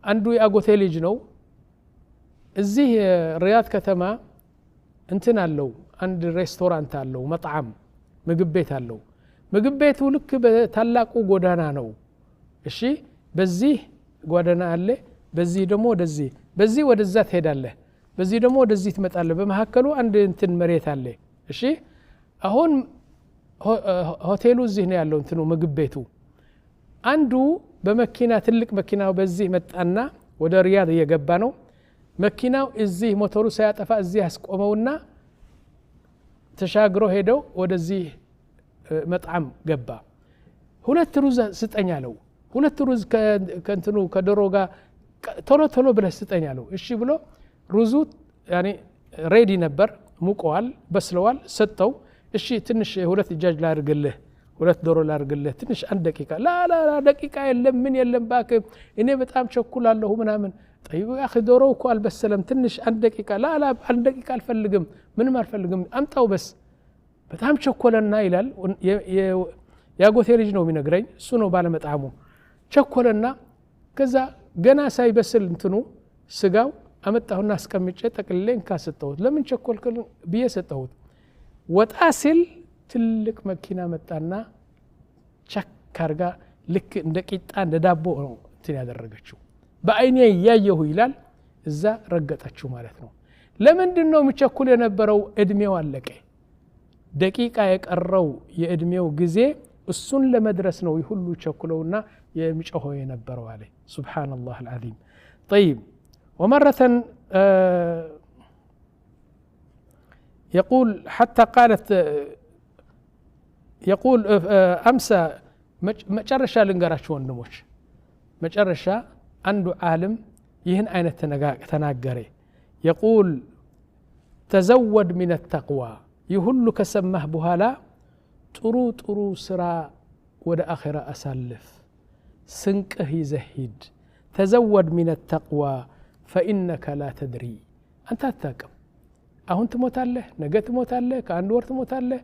አንዱ ያጎቴ ልጅ ነው እዚህ ሪያድ ከተማ እንትን አለው አንድ ሬስቶራንት አለው መጣዓም ምግብ ቤት አለው ምግብ ቤቱ ልክ በታላቁ ጎዳና ነው እሺ በዚህ ጎዳና አለ በዚህ ደግሞ ወደዚህ በዚህ ወደዛ ትሄዳለህ በዚህ ደግሞ ወደዚህ ትመጣለህ በመሐከሉ አንድ እንትን መሬት አለ እሺ አሁን ሆቴሉ እዚህ ነው ያለው እንትኑ ምግብ ቤቱ አንዱ በመኪና ትልቅ መኪናው በዚህ መጣና ወደ ሪያድ እየገባ ነው መኪናው እዚህ ሞተሩ ሳያጠፋ እዚህ ያስቆመውና ተሻግሮ ሄደው ወደዚህ መጣም ገባ ሁለት ሩዝ ስጠኝ አለው ሁለት ሩዝ ከእንትኑ ከዶሮ ጋር ቶሎ ብለህ ስጠኝ አለው እሺ ብሎ ሩዙ ያኒ ሬዲ ነበር ሙቀዋል በስለዋል ሰጠው እሺ ትንሽ ሁለት እጃጅ ላርግልህ ሁለት ዶሮ ላርግልህ ትንሽ አንድ ደቂቃ ላ ደቂቃ የለም ምን የለም ባክ እኔ በጣም ቸኩላለሁ ምናምን طيب يا اخي دوروው እኮ አልበሰለም ትንሽ አንድ ደቂቃ ላ አንድ ደቂቃ አልፈልግም ምንም አልፈልግም አምጣው በስ በጣም ቸኮለና ይላል ያጎቴ ልጅ ነው የሚነግረኝ እሱ ነው ባለመጣሙ ቸኮለና ከዛ ገና ሳይበስል እንትኑ ስጋው አመጣሁና አስቀምጬ ጠቅልሌን ካሰጠሁት ለምን ቸኮልከል ብዬ ሰጠሁት ወጣ ሲል ትልቅ መኪና መጣና ቸካርጋ ልክ እንደ ቂጣ እንደ ዳቦ ነው እንትን ያደረገችው በአይኔ ያየሁ ይላል እዛ ረገጣችሁ ማለት ነው ለምንድነው ምቸኩል የነበረው እድሜው አለቀ ደቂቃ የቀረው የእድሜው ጊዜ እሱን ለመድረስ ነው ይሁሉ ቸኩለውና የሚጮኸው የነበረው አለ ሱብሃንአላህ العظيم طيب ومره يقول حتى قالت يقول امسى مጨረሻ ልንገራችሁ ወንድሞች መጨረሻ አንዱ ዓለም ይህን አይነት ተናገረ يقول تزود من التقوى ይሁሉ ከሰማህ በኋላ ጥሩ ስራ ወደ አኺራ አሳልፍ ስንቅህ ይዘሂድ تزود من التقوى فإنك لا تدري أنت አታውቅም አሁን ትሞታለህ ነገ ትሞታለህ ከአንድ ወር ትሞታለህ